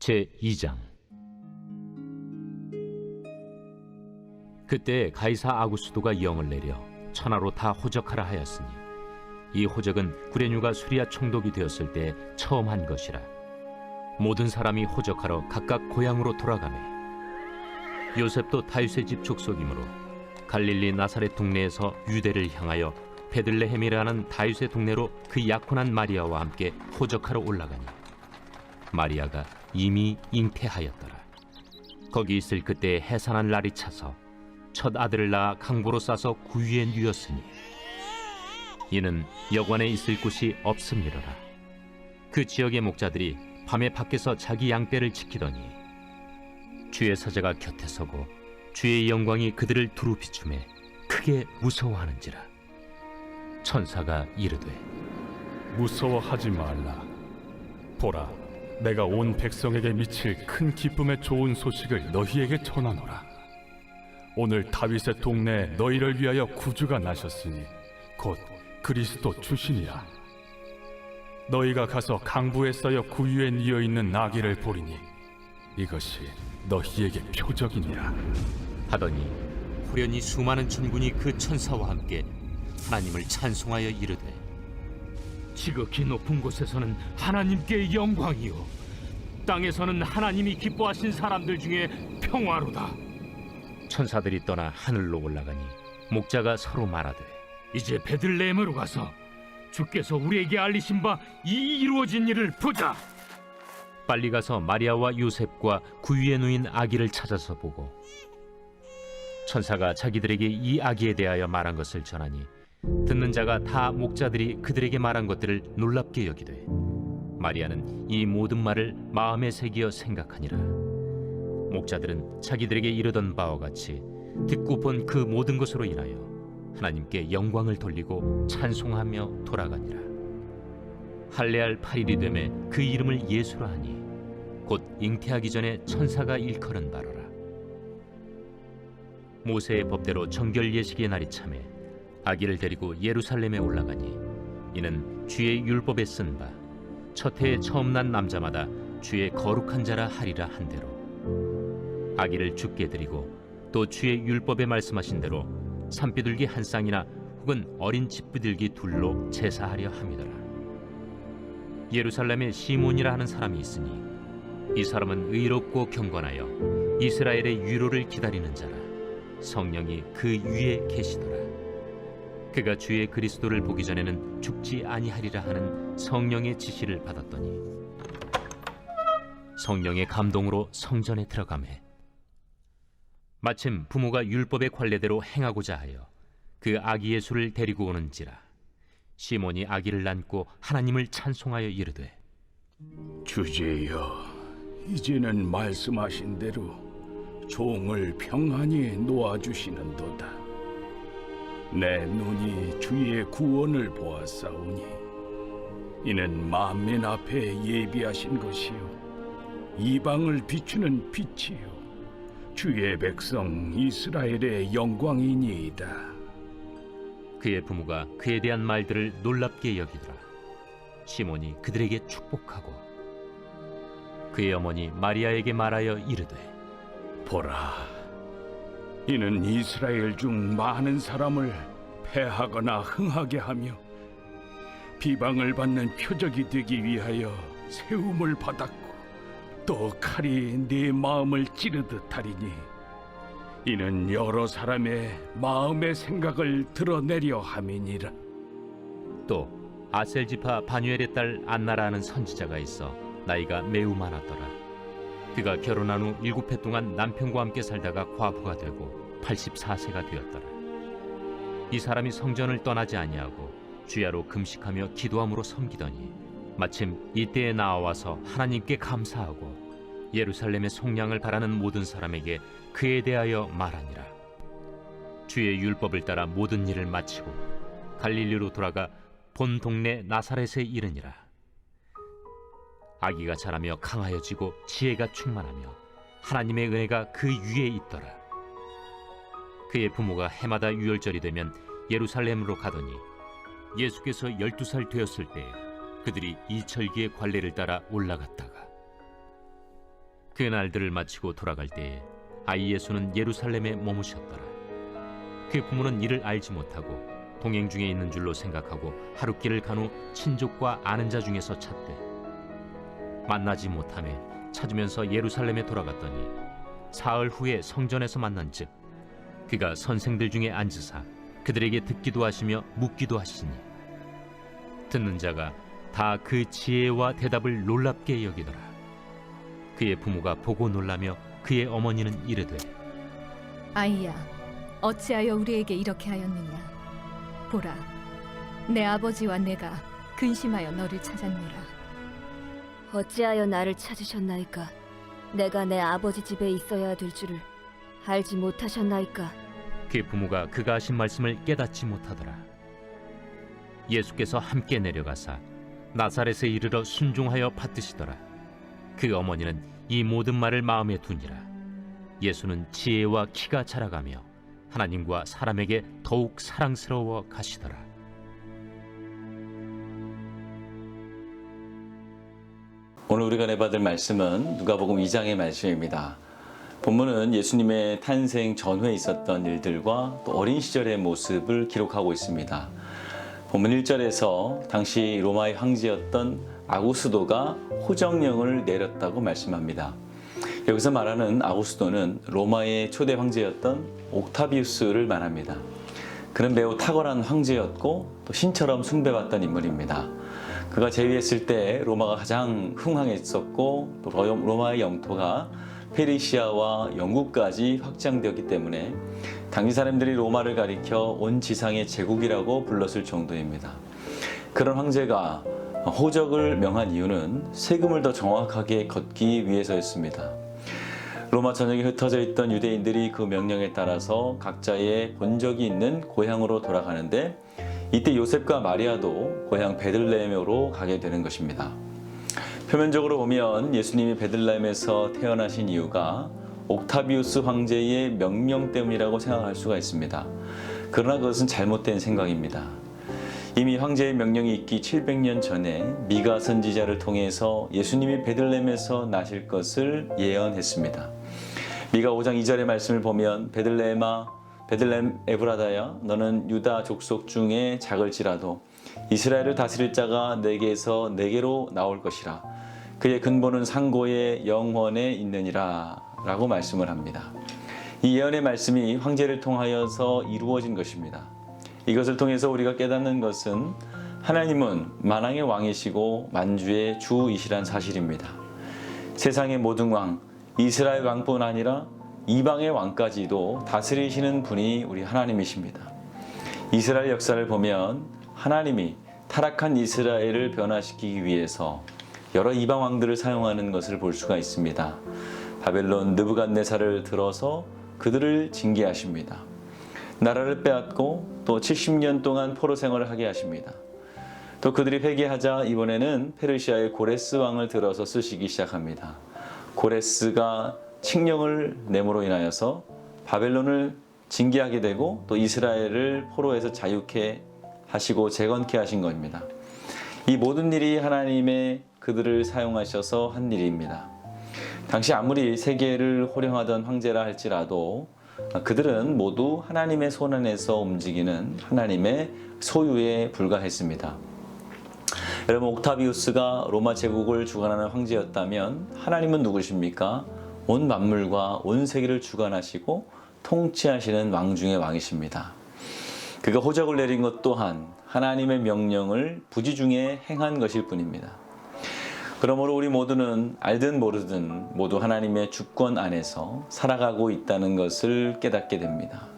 제2장. 그때 가이사 아구스도가 영을 내려 천하로 다 호적하라 하였으니 이 호적은 구레뉴가 수리아 총독이 되었을 때 처음 한 것이라. 모든 사람이 호적하러 각각 고향으로 돌아가매 요셉도 다윗의 집 족속이므로 갈릴리 나사렛 동네에서 유대를 향하여 베들레헴이라는 다윗의 동네로 그 약혼한 마리아와 함께 호적하러 올라가니 마리아가 이미 잉태하였더라. 거기 있을 그때 해산한 날이 차서 첫 아들을 낳아 강보로 싸서 구유에 누였으니 이는 여관에 있을 곳이 없음이로라. 그 지역의 목자들이 밤에 밖에서 자기 양떼를 지키더니 주의 사자가 곁에 서고 주의 영광이 그들을 두루 비추매 크게 무서워하는지라. 천사가 이르되 무서워하지 말라. 보라, 내가 온 백성에게 미칠 큰 기쁨의 좋은 소식을 너희에게 전하노라. 오늘 다윗의 동네에 너희를 위하여 구주가 나셨으니 곧 그리스도 주시니라. 너희가 가서 강부에 쌓여 구유에 뉘어 있는 나귀를 보리니 이것이 너희에게 표적이니라 하더니 후련히 수많은 천군이 그 천사와 함께 하나님을 찬송하여 이르되 지극히 높은 곳에서는 하나님께 영광이요 땅에서는 하나님이 기뻐하신 사람들 중에 평화로다. 천사들이 떠나 하늘로 올라가니 목자가 서로 말하되 이제 베들레헴으로 가서 주께서 우리에게 알리신 바 이 이루어진 일을 보자. 빨리 가서 마리아와 요셉과 구유에 누인 아기를 찾아서 보고 천사가 자기들에게 이 아기에 대하여 말한 것을 전하니 듣는 자가 다 목자들이 그들에게 말한 것들을 놀랍게 여기되 마리아는 이 모든 말을 마음에 새기어 생각하니라. 목자들은 자기들에게 이르던 바와 같이 듣고 본 그 모든 것으로 인하여 하나님께 영광을 돌리고 찬송하며 돌아가니라. 할례할 8일이 되매 그 이름을 예수라 하니 곧 잉태하기 전에 천사가 일컬은 바로라. 모세의 법대로 정결 예식의 날이 차매 아기를 데리고 예루살렘에 올라가니 이는 주의 율법에 쓴 바 첫 해에 처음 난 남자마다 주의 거룩한 자라 하리라 한 대로 아기를 주께 드리고 또 주의 율법에 말씀하신 대로 산비둘기 한 쌍이나 혹은 어린 집비둘기 둘로 제사하려 함이더라. 예루살렘에 시몬이라 하는 사람이 있으니 이 사람은 의롭고 경건하여 이스라엘의 위로를 기다리는 자라. 성령이 그 위에 계시더라. 그가 주의 그리스도를 보기 전에는 죽지 아니하리라 하는 성령의 지시를 받았더니 성령의 감동으로 성전에 들어가매 마침 부모가 율법의 관례대로 행하고자 하여 그 아기 예수를 데리고 오는지라. 시몬이 아기를 안고 하나님을 찬송하여 이르되 주제여, 이제는 말씀하신 대로 종을 평안히 놓아주시는도다. 내 눈이 주의 구원을 보았사오니 이는 만민 앞에 예비하신 것이요 이방을 비추는 빛이요 주의 백성 이스라엘의 영광이니이다. 그의 부모가 그에 대한 말들을 놀랍게 여기더라. 시몬이 그들에게 축복하고 그의 어머니 마리아에게 말하여 이르되 보라, 이는 이스라엘 중 많은 사람을 패하거나 흥하게 하며 비방을 받는 표적이 되기 위하여 세움을 받았고 또 칼이 네 마음을 찌르듯 하리니 이는 여러 사람의 마음의 생각을 드러내려 함이니라. 또 아셀 지파 바뉴엘의 딸 안나라 하는 선지자가 있어 나이가 매우 많았더라. 그가 결혼한 후 7해 동안 남편과 함께 살다가 과부가 되고 84세가 되었더라. 이 사람이 성전을 떠나지 아니하고 주야로 금식하며 기도함으로 섬기더니 마침 이때에 나와서 하나님께 감사하고 예루살렘의 속량을 바라는 모든 사람에게 그에 대하여 말하니라. 주의 율법을 따라 모든 일을 마치고 갈릴리로 돌아가 본 동네 나사렛에 이르니라. 아기가 자라며 강하여지고 지혜가 충만하며 하나님의 은혜가 그 위에 있더라. 그의 부모가 해마다 유월절이 되면 예루살렘으로 가더니 예수께서 12살 되었을 때 그들이 이철기의 관례를 따라 올라갔다가 그 날들을 마치고 돌아갈 때에 아이 예수는 예루살렘에 머무셨더라. 그 부모는 이를 알지 못하고 동행 중에 있는 줄로 생각하고 하룻길을 간 후 친족과 아는 자 중에서 찾되 만나지 못하매 찾으면서 예루살렘에 돌아갔더니 사흘 후에 성전에서 만난즉 그가 선생들 중에 앉으사 그들에게 듣기도 하시며 묻기도 하시니 듣는 자가 다 그 지혜와 대답을 놀랍게 여기더라. 그의 부모가 보고 놀라며 그의 어머니는 이르되 아이야, 어찌하여 우리에게 이렇게 하였느냐? 보라, 내 아버지와 내가 근심하여 너를 찾았노라. 어찌하여 나를 찾으셨나이까? 내가 내 아버지 집에 있어야 될 줄을 알지 못하셨나이까? 그의 부모가 그가 하신 말씀을 깨닫지 못하더라. 예수께서 함께 내려가사 나사렛에 이르러 순종하여 받드시더라. 그 어머니는 이 모든 말을 마음에 두니라. 예수는 지혜와 키가 자라가며 하나님과 사람에게 더욱 사랑스러워 가시더라. 오늘 우리가 내받을 말씀은 누가복음 2장의 말씀입니다. 본문은 예수님의 탄생 전후에 있었던 일들과 또 어린 시절의 모습을 기록하고 있습니다. 본문 1절에서 당시 로마의 황제였던 아구스도가 호정령을 내렸다고 말씀합니다. 여기서 말하는 아구스도는 로마의 초대 황제였던 옥타비우스를 말합니다. 그는 매우 탁월한 황제였고 또 신처럼 숭배받던 인물입니다. 그가 재위했을 때 로마가 가장 흥황했었고 또 로마의 영토가 페르시아와 영국까지 확장되었기 때문에 당시 사람들이 로마를 가리켜 온 지상의 제국이라고 불렀을 정도입니다. 그런 황제가 호적을 명한 이유는 세금을 더 정확하게 걷기 위해서였습니다. 로마 전역에 흩어져 있던 유대인들이 그 명령에 따라서 각자의 본적이 있는 고향으로 돌아가는데 이때 요셉과 마리아도 고향 베들레헴으로 가게 되는 것입니다. 표면적으로 보면 예수님이 베들레헴에서 태어나신 이유가 옥타비우스 황제의 명령 때문이라고 생각할 수가 있습니다. 그러나 그것은 잘못된 생각입니다. 이미 황제의 명령이 있기 700년 전에 미가 선지자를 통해서 예수님이 베들레헴에서 나실 것을 예언했습니다. 미가 5장 2절의 말씀을 보면 베들레헴 에브라다야 너는 유다 족속 중에 작을지라도 이스라엘을 다스릴 자가 내게서 내게로 나올 것이라. 그의 근본은 상고의 영원에 있느니라 라고 말씀을 합니다. 이 예언의 말씀이 황제를 통하여서 이루어진 것입니다. 이것을 통해서 우리가 깨닫는 것은 하나님은 만왕의 왕이시고 만주의 주이시란 사실입니다. 세상의 모든 왕, 이스라엘 왕뿐 아니라 이방의 왕까지도 다스리시는 분이 우리 하나님이십니다. 이스라엘 역사를 보면 하나님이 타락한 이스라엘을 변화시키기 위해서 여러 이방 왕들을 사용하는 것을 볼 수가 있습니다. 바벨론 느부갓네살을 들어서 그들을 징계하십니다. 나라를 빼앗고 또 70년 동안 포로 생활을 하게 하십니다. 또 그들이 회개하자 이번에는 페르시아의 고레스 왕을 들어서 쓰시기 시작합니다. 고레스가 칙령을 내므로 인하여서 바벨론을 징계하게 되고 또 이스라엘을 포로에서 자유케 하시고 재건케 하신 겁니다. 이 모든 일이 하나님의 그들을 사용하셔서 한 일입니다. 당시 아무리 세계를 호령하던 황제라 할지라도 그들은 모두 하나님의 손 안에서 움직이는 하나님의 소유에 불과했습니다. 여러분, 옥타비우스가 로마 제국을 주관하는 황제였다면 하나님은 누구십니까? 온 만물과 온 세계를 주관하시고 통치하시는 왕 중의 왕이십니다. 그가 호적을 내린 것 또한 하나님의 명령을 부지중에 행한 것일 뿐입니다. 그러므로 우리 모두는 알든 모르든 모두 하나님의 주권 안에서 살아가고 있다는 것을 깨닫게 됩니다.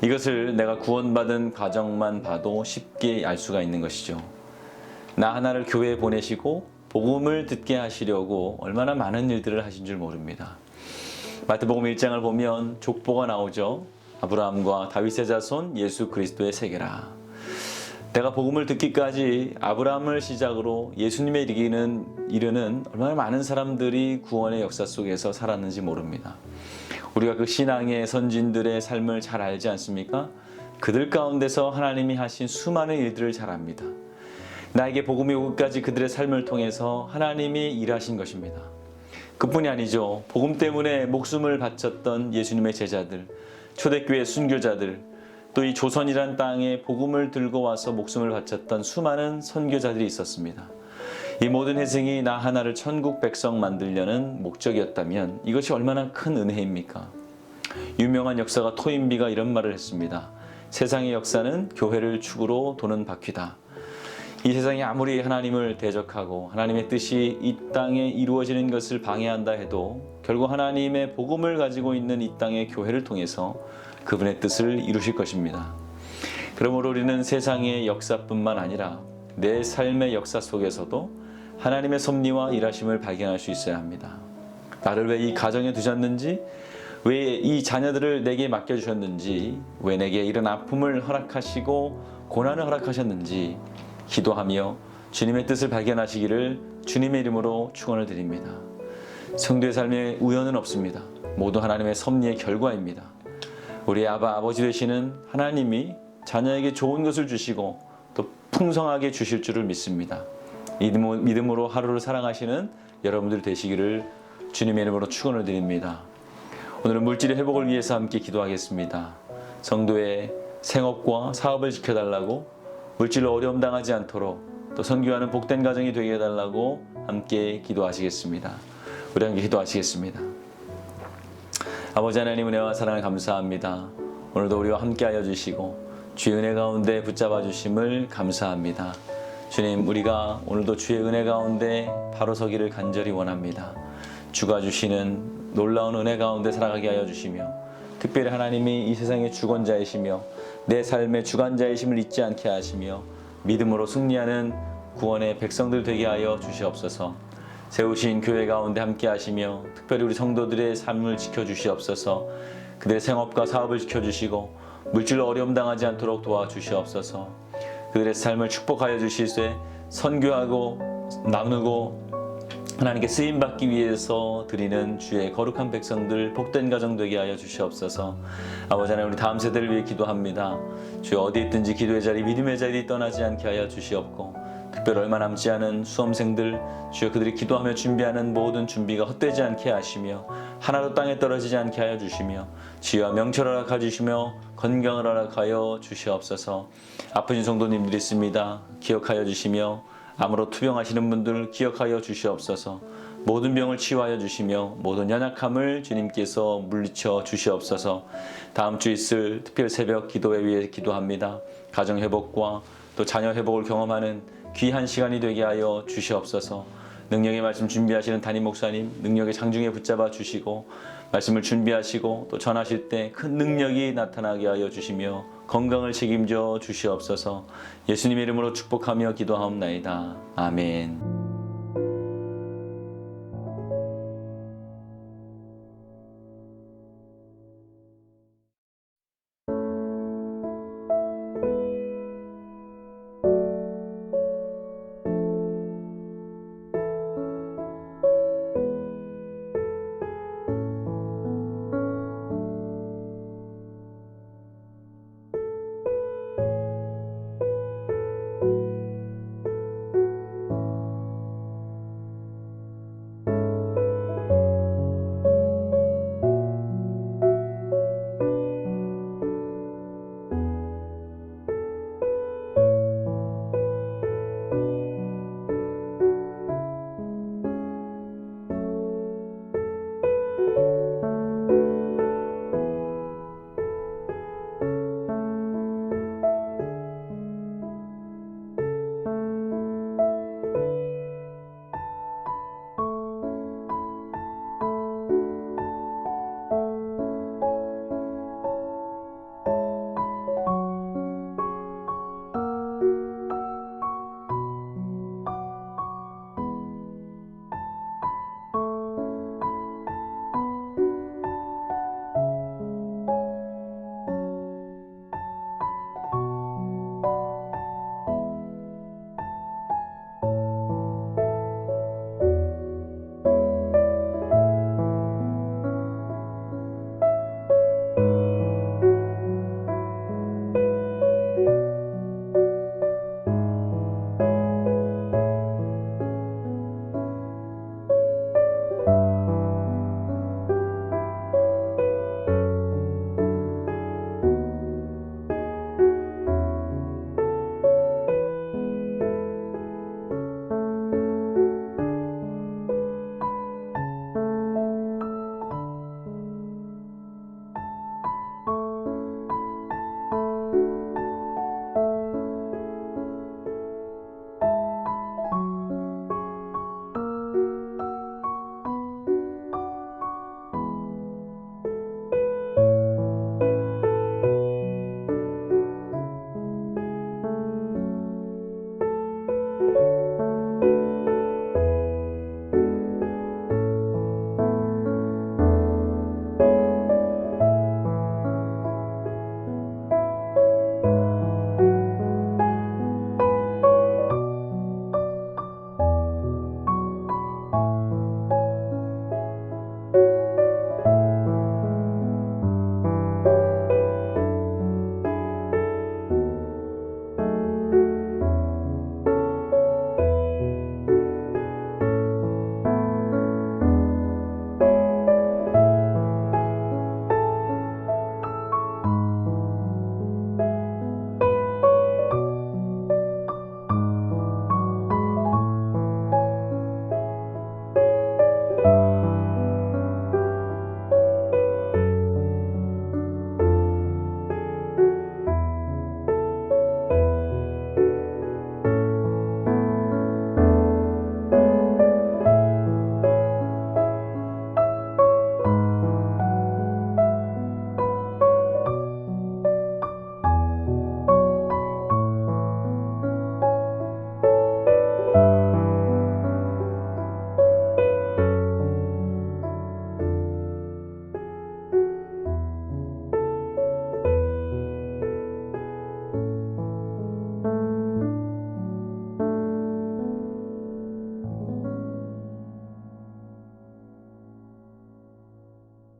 이것을 내가 구원받은 과정만 봐도 쉽게 알 수가 있는 것이죠. 나 하나를 교회에 보내시고 복음을 듣게 하시려고 얼마나 많은 일들을 하신 줄 모릅니다. 마태복음 1장을 보면 족보가 나오죠. 아브라함과 다윗의 자손 예수 그리스도의 세계라. 내가 복음을 듣기까지 아브라함을 시작으로 예수님에 이르는 얼마나 많은 사람들이 구원의 역사 속에서 살았는지 모릅니다. 우리가 그 신앙의 선진들의 삶을 잘 알지 않습니까? 그들 가운데서 하나님이 하신 수많은 일들을 잘 압니다. 나에게 복음이 오기까지 그들의 삶을 통해서 하나님이 일하신 것입니다. 그뿐이 아니죠. 복음 때문에 목숨을 바쳤던 예수님의 제자들, 초대교회 순교자들, 또 이 조선이란 땅에 복음을 들고 와서 목숨을 바쳤던 수많은 선교자들이 있었습니다. 이 모든 희생이 나 하나를 천국 백성 만들려는 목적이었다면 이것이 얼마나 큰 은혜입니까? 유명한 역사가 토인비가 이런 말을 했습니다. 세상의 역사는 교회를 축으로 도는 바퀴다. 이 세상이 아무리 하나님을 대적하고 하나님의 뜻이 이 땅에 이루어지는 것을 방해한다 해도 결국 하나님의 복음을 가지고 있는 이 땅의 교회를 통해서 그분의 뜻을 이루실 것입니다. 그러므로 우리는 세상의 역사뿐만 아니라 내 삶의 역사 속에서도 하나님의 섭리와 일하심을 발견할 수 있어야 합니다. 나를 왜 이 가정에 두셨는지, 왜 이 자녀들을 내게 맡겨주셨는지, 왜 내게 이런 아픔을 허락하시고 고난을 허락하셨는지 기도하며 주님의 뜻을 발견하시기를 주님의 이름으로 축원을 드립니다. 성도의 삶에 우연은 없습니다. 모두 하나님의 섭리의 결과입니다. 우리 아버지 되시는 하나님이 자녀에게 좋은 것을 주시고 또 풍성하게 주실 줄을 믿습니다. 믿음으로 하루를 살아가시는 여러분들 되시기를 주님의 이름으로 축원을 드립니다. 오늘은 물질의 회복을 위해서 함께 기도하겠습니다. 성도의 생업과 사업을 지켜달라고, 물질로 어려움 당하지 않도록, 또 선교하는 복된 가정이 되게 해달라고 함께 기도하시겠습니다. 우리 함께 기도하시겠습니다. 아버지 하나님, 은혜와 사랑을 감사합니다. 오늘도 우리와 함께하여 주시고 주의 은혜 가운데 붙잡아 주심을 감사합니다. 주님, 우리가 오늘도 주의 은혜 가운데 바로 서기를 간절히 원합니다. 주가 주시는 놀라운 은혜 가운데 살아가게 하여 주시며, 특별히 하나님이 이 세상의 주권자이시며 내 삶의 주관자이심을 잊지 않게 하시며 믿음으로 승리하는 구원의 백성들 되게 하여 주시옵소서. 세우신 교회 가운데 함께 하시며 특별히 우리 성도들의 삶을 지켜주시옵소서. 그들의 생업과 사업을 지켜주시고 물질로 어려움 당하지 않도록 도와주시옵소서. 그들의 삶을 축복하여 주시되 선교하고 나누고 하나님께 쓰임받기 위해서 드리는 주의 거룩한 백성들, 복된 가정 되게 하여 주시옵소서. 아버지 하나님, 우리 다음 세대를 위해 기도합니다. 주여 어디 있든지 기도의 자리, 믿음의 자리 떠나지 않게 하여 주시옵고, 특별히 얼마 남지 않은 수험생들, 주여 그들이 기도하며 준비하는 모든 준비가 헛되지 않게 하시며 하나도 땅에 떨어지지 않게 하여 주시며 지혜와 명철을 허락하여 주시며 건강을 허락하여 주시옵소서. 아프신 성도님들이 있습니다. 기억하여 주시며 암으로 투병하시는 분들 기억하여 주시옵소서. 모든 병을 치유하여 주시며 모든 연약함을 주님께서 물리쳐 주시옵소서. 다음 주 있을 특별 새벽 기도회 위해 기도합니다. 가정 회복과 또 자녀 회복을 경험하는 귀한 시간이 되게 하여 주시옵소서. 능력의 말씀 준비하시는 담임 목사님, 능력의 장중에 붙잡아 주시고 말씀을 준비하시고 또 전하실 때 큰 능력이 나타나게 하여 주시며 건강을 책임져 주시옵소서. 예수님의 이름으로 축복하며 기도하옵나이다. 아멘.